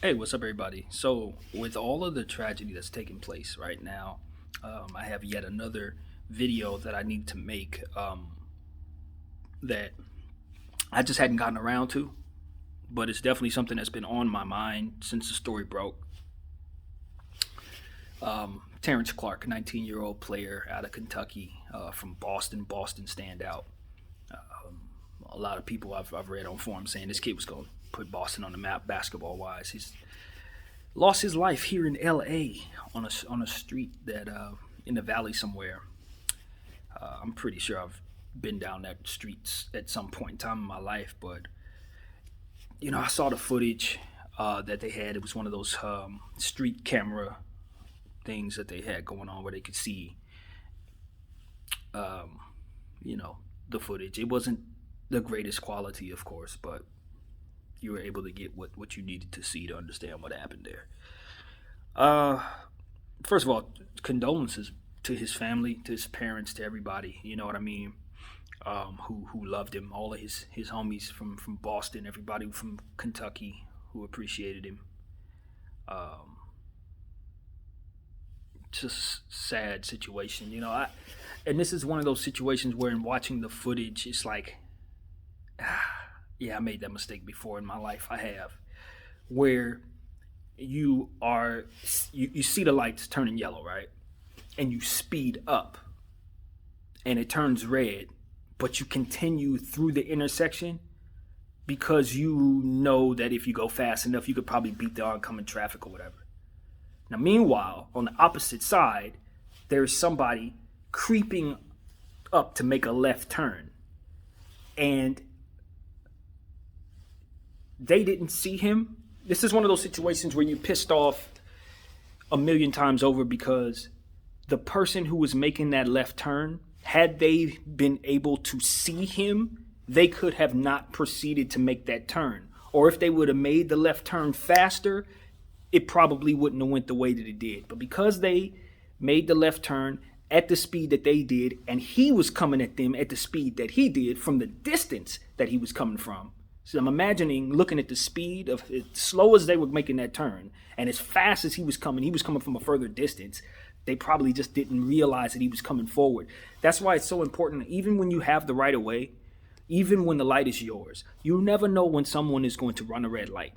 Hey, what's up, everybody? So, with all of the tragedy that's taking place right now, I have yet another video that I need to make that I just hadn't gotten around to, but it's definitely something that's been on my mind since the story broke. Terrence Clarke, 19-year-old player out of Kentucky from Boston standout. A lot of people I've read on forums saying this kid was going to put Boston on the map basketball wise. He's lost his life here in L.A. on a street that in the valley somewhere. I'm pretty sure I've been down that street at some point in time in my life, but I saw the footage that they had. It was one of those street camera things that they had going on where they could see, um, the footage. It wasn't the greatest quality, of course, but you were able to get what you needed to see to understand what happened there. Uh, First of all, condolences to his family, to his parents, to everybody. You know what I mean? Who loved him? All of his homies from Boston, everybody from Kentucky who appreciated him. Um, just sad situation. And this is one of those situations where, in watching the footage, it's like, yeah, I made that mistake before in my life. I have, where you see the lights turning yellow, right? And you speed up and it turns red, but you continue through the intersection because you know that if you go fast enough, you could probably beat the oncoming traffic or whatever. Now, meanwhile, on the opposite side, there's somebody creeping up to make a left turn, and they didn't see him. This is one of those situations where you're pissed off a million times over because the person who was making that left turn, had they been able to see him, they could have not proceeded to make that turn. Or if they would have made the left turn faster, it probably wouldn't have went the way that it did. But because they made the left turn at the speed that they did, and he was coming at them at the speed that he did from the distance that he was coming from. So I'm imagining looking at the speed of as slow as they were making that turn and as fast as he was coming from a further distance. They probably just didn't realize that he was coming forward. That's why it's so important, even when you have the right of way, even when the light is yours, you never know when someone is going to run a red light.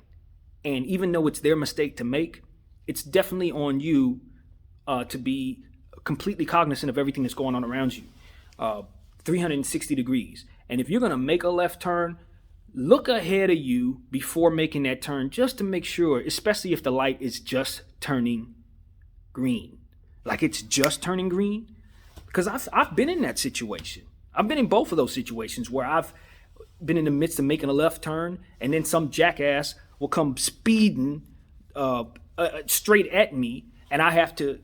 And even though it's their mistake to make, it's definitely on you to be completely cognizant of everything that's going on around you, 360 degrees. And if you're going to make a left turn, look ahead of you before making that turn just to make sure, especially if the light is just turning green. Like it's just turning green. Because I've been in that situation. I've been in both of those situations where I've been in the midst of making a left turn and then some jackass will come speeding straight at me and I have to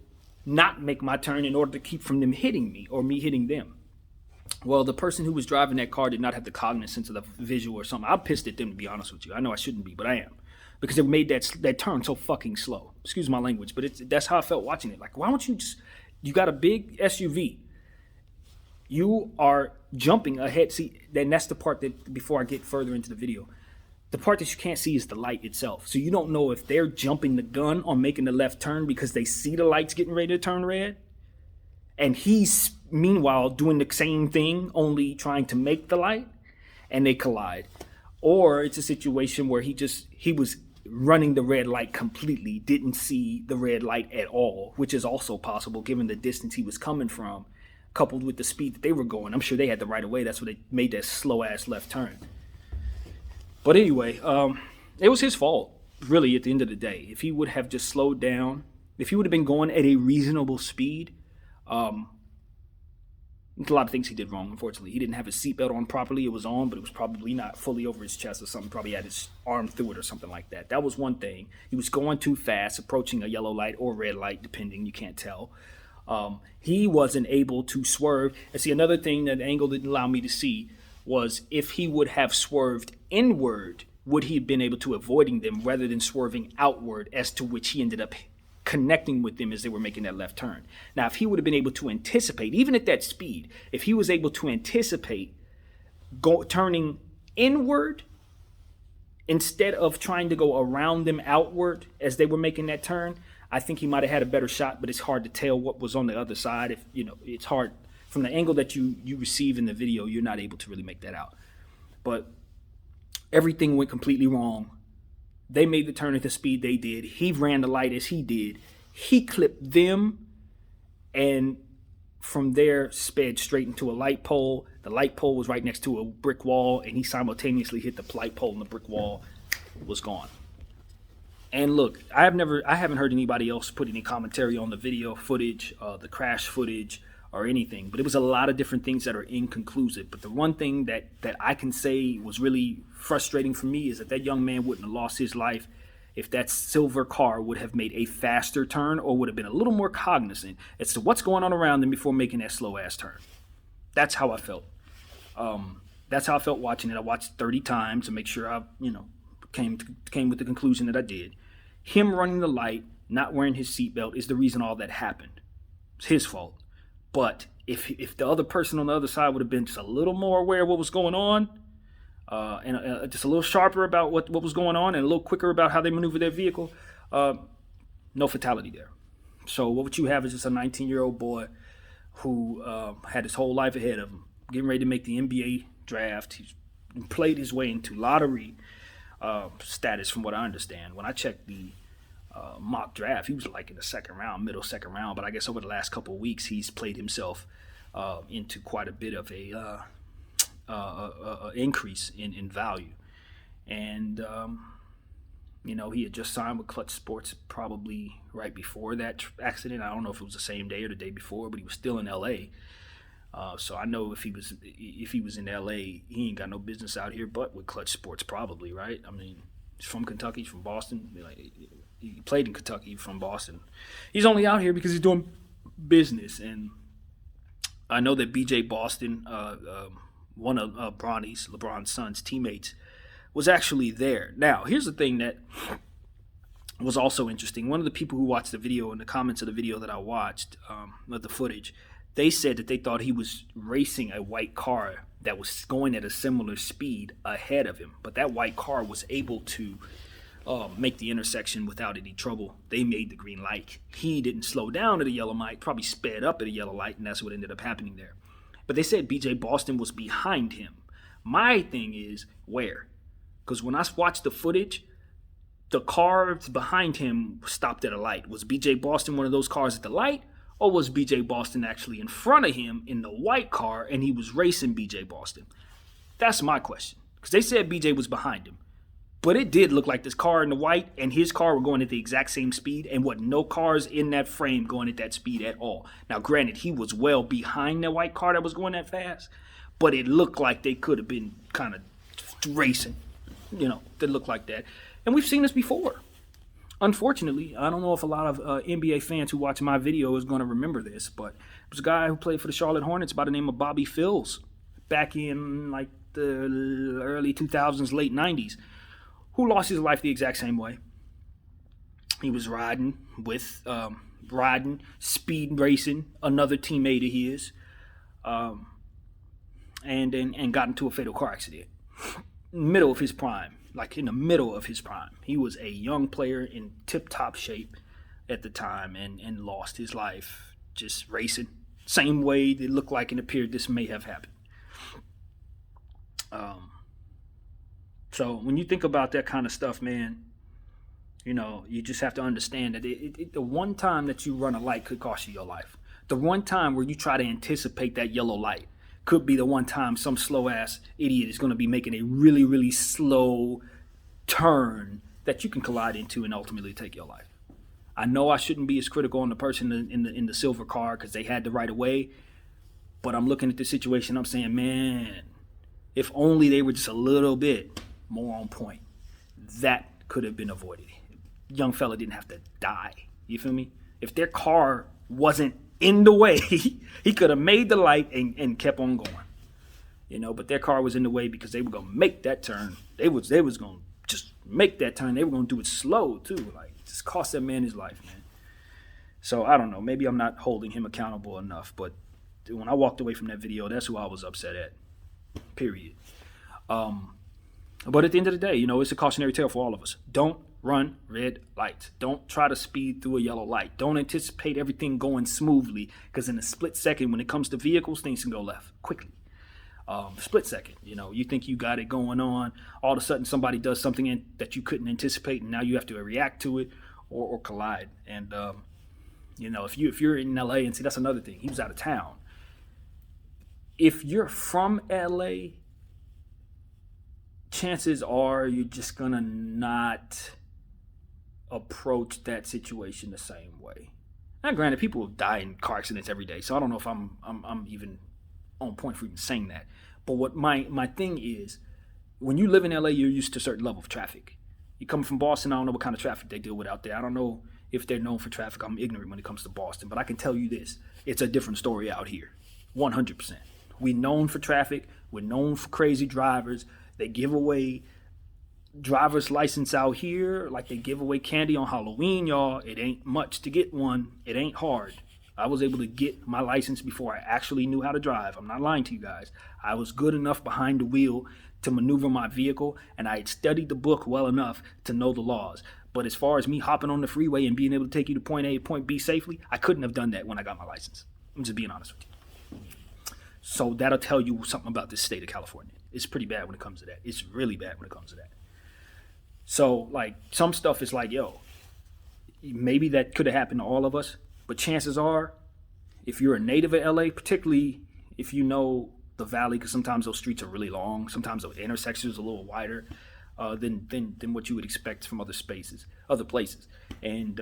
not make my turn in order to keep from them hitting me or me hitting them. Well, the person who was driving that car did not have the cognizance of the visual or something. I'm pissed at them, to be honest with you. I know I shouldn't be, but I am. Because they made that turn so fucking slow. Excuse my language, but that's how I felt watching it. Like, why don't you got a big SUV. You are jumping ahead. See, then that's the part that, before I get further into the video, the part that you can't see is the light itself. So you don't know if they're jumping the gun on making the left turn because they see the lights getting ready to turn red. And he's, meanwhile, doing the same thing, only trying to make the light, and they collide. Or it's a situation where he was running the red light completely, didn't see the red light at all, which is also possible given the distance he was coming from, coupled with the speed that they were going. I'm sure they had the right of way. That's why they made that slow-ass left turn. But anyway, it was his fault, really, at the end of the day. If he would have just slowed down, if he would have been going at a reasonable speed, there's a lot of things he did wrong, unfortunately. He didn't have his seatbelt on properly. It was on, but it was probably not fully over his chest or something. Probably had his arm through it or something like that. That was one thing. He was going too fast, approaching a yellow light or red light, depending. You can't tell. He wasn't able to swerve. And see, another thing that the angle didn't allow me to see was if he would have swerved inward, would he have been able to avoiding them rather than swerving outward, as to which he ended up connecting with them as they were making that left turn. Now, if he would have been able to anticipate, even at that speed, if he was able to anticipate turning inward instead of trying to go around them outward as they were making that turn, I think he might have had a better shot, but it's hard to tell what was on the other side. If it's hard from the angle that you receive in the video, you're not able to really make that out. But everything went completely wrong. They made the turn at the speed they did. He ran the light as he did. He clipped them, and from there sped straight into a light pole. The light pole was right next to a brick wall, and he simultaneously hit the light pole, and the brick wall was gone. And look, I haven't heard anybody else put any commentary on the video footage, the crash footage, or anything. But it was a lot of different things that are inconclusive. But the one thing that I can say was really frustrating for me is that young man wouldn't have lost his life if that silver car would have made a faster turn or would have been a little more cognizant as to what's going on around them before making that slow-ass turn. That's how I felt. That's how I felt watching it. I watched 30 times to make sure I, came with the conclusion that I did. Him running the light, not wearing his seatbelt is the reason all that happened. It's his fault. But if the other person on the other side would have been just a little more aware of what was going on, and just a little sharper about what was going on, and a little quicker about how they maneuver their vehicle, no fatality there. So what you have is just a 19-year-old boy who had his whole life ahead of him, getting ready to make the NBA draft. He's played his way into lottery status, from what I understand. When I checked the mock draft, he was like in the second round, middle second round. But I guess over the last couple of weeks, he's played himself into quite a bit of a increase in value. And he had just signed with Clutch Sports probably right before that accident. I don't know if it was the same day or the day before, but he was still in LA. So I know if he was in LA, he ain't got no business out here but with Clutch Sports, probably, right? I mean, he's from Kentucky, he's from Boston. He played in Kentucky, from Boston. He's only out here because he's doing business. And I know that BJ Boston, one of Bronny's, LeBron's son's teammates, was actually there. Now, here's the thing that was also interesting. One of the people who watched the video, in the comments of the video that I watched, of the footage, they said that they thought he was racing a white car that was going at a similar speed ahead of him. But that white car was able to make the intersection without any trouble. They made the green light. He didn't slow down at a yellow light, probably sped up at a yellow light, and that's what ended up happening there. But they said BJ Boston was behind him. My thing is, where? Because when I watched the footage, the car behind him stopped at a light. Was BJ Boston one of those cars at the light? Or was BJ Boston actually in front of him in the white car and he was racing BJ Boston? That's my question. Because they said BJ was behind him. But it did look like this car in the white and his car were going at the exact same speed, and no cars in that frame going at that speed at all. Now, granted, he was well behind that white car that was going that fast, but it looked like they could have been kind of racing. They looked like that. And we've seen this before. Unfortunately, I don't know if a lot of NBA fans who watch my video is going to remember this, but it was a guy who played for the Charlotte Hornets by the name of Bobby Phills back in like the early 2000s, late 90s, who lost his life the exact same way. He was riding, speed racing another teammate of his, and got into a fatal car accident. Middle of his prime. Like in the middle of his prime. He was a young player in tip-top shape at the time and lost his life just racing. Same way it looked like and appeared this may have happened. So when you think about that kind of stuff, man, you just have to understand that the one time that you run a light could cost you your life. The one time where you try to anticipate that yellow light could be the one time some slow-ass idiot is going to be making a really, really slow turn that you can collide into and ultimately take your life. I know I shouldn't be as critical on the person in the silver car because they had the right of way, but I'm looking at the situation, I'm saying, man, if only they were just a little bit more on point, that could have been avoided. Young fella didn't have to die. You feel me? If their car wasn't in the way, he could have made the light and kept on going. But their car was in the way because they were gonna make that turn. They was gonna just make that turn. They were gonna do it slow too. Like, just cost that man his life, man. So I don't know. Maybe I'm not holding him accountable enough, but when I walked away from that video, that's who I was upset at. Period. But at the end of the day, it's a cautionary tale for all of us. Don't run red lights. Don't try to speed through a yellow light. Don't anticipate everything going smoothly, because in a split second, when it comes to vehicles, things can go left quickly. Split second, you think you got it going on. All of a sudden, somebody does something that you couldn't anticipate, and now you have to react to it or collide. And if you're in LA, and see, that's another thing. He was out of town. If you're from LA, chances are you're just gonna not approach that situation the same way. Now, granted, people die in car accidents every day, so I don't know if I'm even on point for even saying that. But what my thing is, when you live in LA, you're used to a certain level of traffic. You come from Boston, I don't know what kind of traffic they deal with out there. I don't know if they're known for traffic. I'm ignorant when it comes to Boston, but I can tell you this: it's a different story out here, 100%. We're known for traffic. We're known for crazy drivers. They give away driver's license out here like they give away candy on Halloween, y'all. It ain't much to get one. It ain't hard. I was able to get my license before I actually knew how to drive. I'm not lying to you guys. I was good enough behind the wheel to maneuver my vehicle, and I had studied the book well enough to know the laws. But as far as me hopping on the freeway and being able to take you to point A to point B safely, I couldn't have done that when I got my license. I'm just being honest with you. So that'll tell you something about this state of California. It's pretty bad when it comes to that. It's really bad when it comes to that. So, some stuff is maybe that could have happened to all of us, but chances are, if you're a native of LA, particularly if you know the valley, because sometimes those streets are really long, sometimes the intersections are a little wider than what you would expect from other places. And,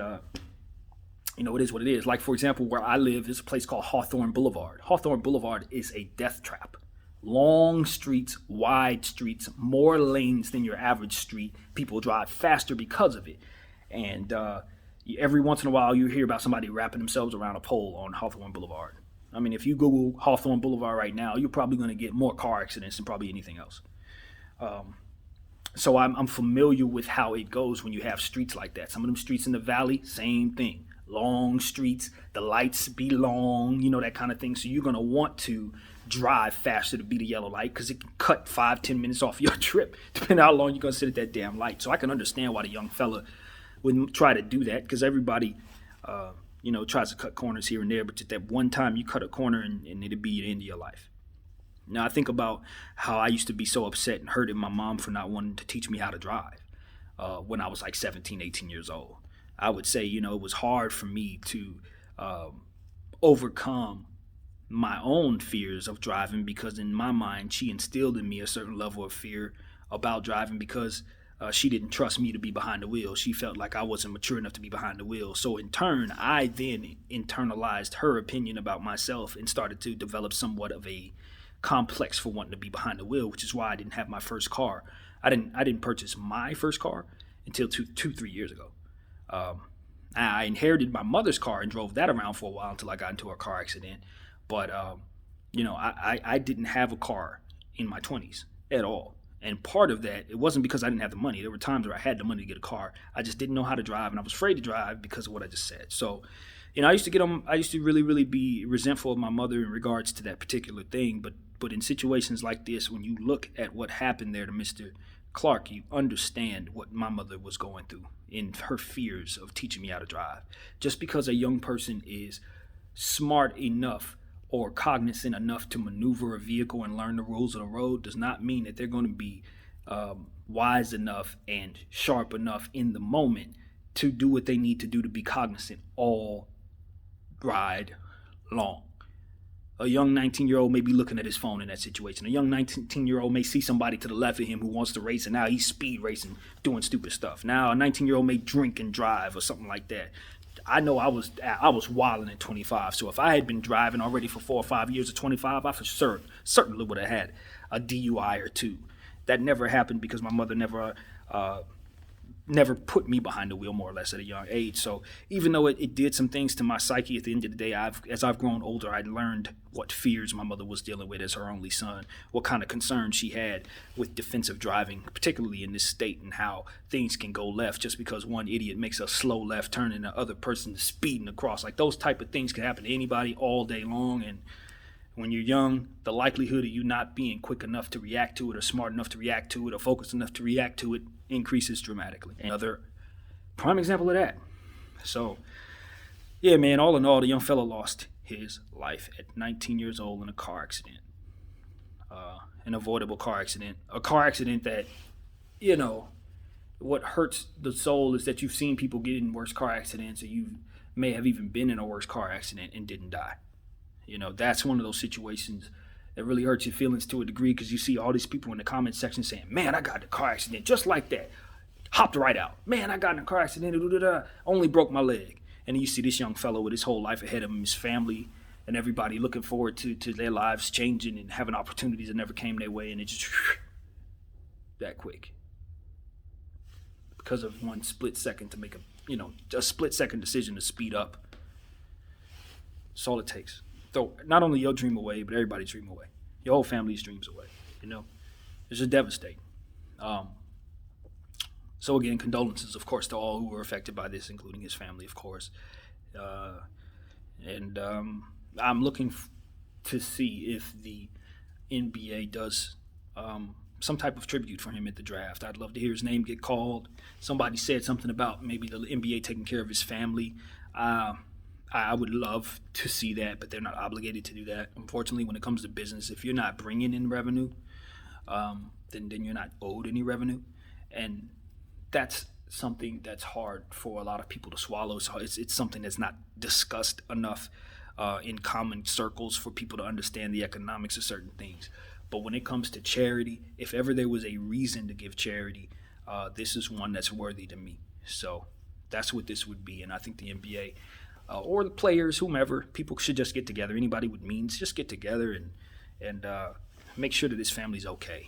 it is what it is. Like, for example, where I live is a place called Hawthorne Boulevard. Hawthorne Boulevard is a death trap. Long streets, wide streets, more lanes than your average street. People drive faster because of it. And every once in a while, you hear about somebody wrapping themselves around a pole on Hawthorne Boulevard. I mean, if you Google Hawthorne Boulevard right now, you're probably going to get more car accidents than probably anything else. So I'm familiar with how it goes when you have streets like that. Some of them streets in the valley, same thing. Long streets, the lights be long, that kind of thing. So you're going to want to drive faster to beat a yellow light, because it can cut 5-10 minutes off your trip, depending on how long you're going to sit at that damn light. So I can understand why the young fella would try to do that, because everybody, tries to cut corners here and there. But at that one time, you cut a corner and it'd be the end of your life. Now, I think about how I used to be so upset and hurt at my mom for not wanting to teach me how to drive when I was 17, 18 years old. I would say, it was hard for me to overcome my own fears of driving, because in my mind, she instilled in me a certain level of fear about driving, because she didn't trust me to be behind the wheel. She felt like I wasn't mature enough to be behind the wheel. So in turn, I then internalized her opinion about myself and started to develop somewhat of a complex for wanting to be behind the wheel, which is why I didn't have my first car. I didn't purchase my first car until 3 years ago. I inherited my mother's car and drove that around for a while until I got into a car accident. But, I didn't have a car in my 20s at all. And part of that, it wasn't because I didn't have the money. There were times where I had the money to get a car. I just didn't know how to drive, and I was afraid to drive because of what I just said. So, I used to really, really be resentful of my mother in regards to that particular thing. But in situations like this, when you look at what happened there to Mr. Clarke, you understand what my mother was going through in her fears of teaching me how to drive. Just because a young person is smart enough or cognizant enough to maneuver a vehicle and learn the rules of the road does not mean that they're going to be wise enough and sharp enough in the moment to do what they need to do to be cognizant all ride long. A young 19-year-old may be looking at his phone in that situation. A young 19-year-old may see somebody to the left of him who wants to race, and now he's speed racing, doing stupid stuff. Now a 19-year-old may drink and drive or something like that. I know I was wilding at 25, so if I had been driving already for 4 or 5 years at 25, I for sure certainly would have had a DUI or two. That never happened because my mother never put me behind the wheel, more or less, at a young age. So even though it did some things to my psyche, at the end of the day, as I've grown older, I learned what fears my mother was dealing with as her only son, what kind of concerns she had with defensive driving, particularly in this state, and how things can go left just because one idiot makes a slow left turn and the other person is speeding across. Like, those type of things can happen to anybody all day long, and When you're young, the likelihood of you not being quick enough to react to it or smart enough to react to it or focused enough to react to it increases dramatically. Another prime example of that. So, yeah, man, all in all, the young fella lost his life at 19 years old in a car accident. An avoidable car accident. A car accident that, you know, what hurts the soul is that you've seen people get in worse car accidents, or you may have even been in a worse car accident and didn't die. You know, that's one of those situations that really hurts your feelings to a degree, because you see all these people in the comment section saying, man, I got in a car accident just like that. Hopped right out. Man, I got in a car accident. Only broke my leg. And then you see this young fellow with his whole life ahead of him, his family, and everybody looking forward to their lives changing and having opportunities that never came their way. And it just that quick. Because of one split second to make a split second decision to speed up. That's all it takes. Throw not only your dream away, but everybody's dream away. Your whole family's dreams away. It's just devastating. So again, condolences, of course, to all who were affected by this, including his family, of course. And I'm looking to see if the NBA does some type of tribute for him at the draft. I'd love to hear his name get called. Somebody said something about maybe the NBA taking care of his family. I would love to see that, but they're not obligated to do that. Unfortunately, when it comes to business, if you're not bringing in revenue, then you're not owed any revenue. And that's something that's hard for a lot of people to swallow. So it's something that's not discussed enough in common circles for people to understand the economics of certain things. But when it comes to charity, if ever there was a reason to give charity, this is one that's worthy to me. So that's what this would be. And I think the NBA or the players, whomever, people should just get together. Anybody with means, just get together and make sure that his family's okay.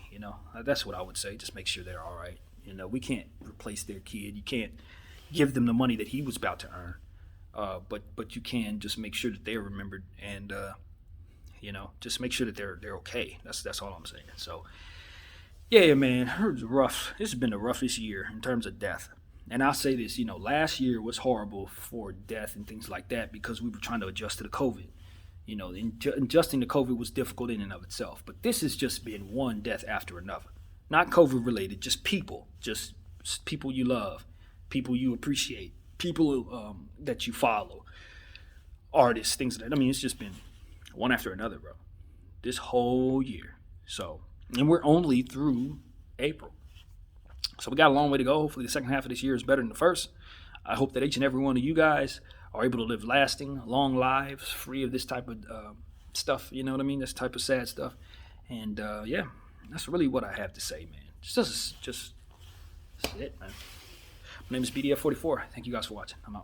That's what I would say. Just make sure they're all right. We can't replace their kid. You can't give them the money that he was about to earn. But you can just make sure that they're remembered, and just make sure that they're okay. That's all I'm saying. So, yeah, man, it was rough. This has been the roughest year in terms of death. And I'll say this, last year was horrible for death and things like that because we were trying to adjust to the COVID. Adjusting to COVID was difficult in and of itself. But this has just been one death after another. Not COVID related, just people you love, people you appreciate, people that you follow, artists, things like that. It's just been one after another, bro, this whole year. So, and we're only through April. So we got a long way to go. Hopefully the second half of this year is better than the first. I hope that each and every one of you guys are able to live lasting, long lives, free of this type of stuff, this type of sad stuff. And yeah, that's really what I have to say, man. Just it, man. My name is BDF44. Thank you guys for watching. I'm out.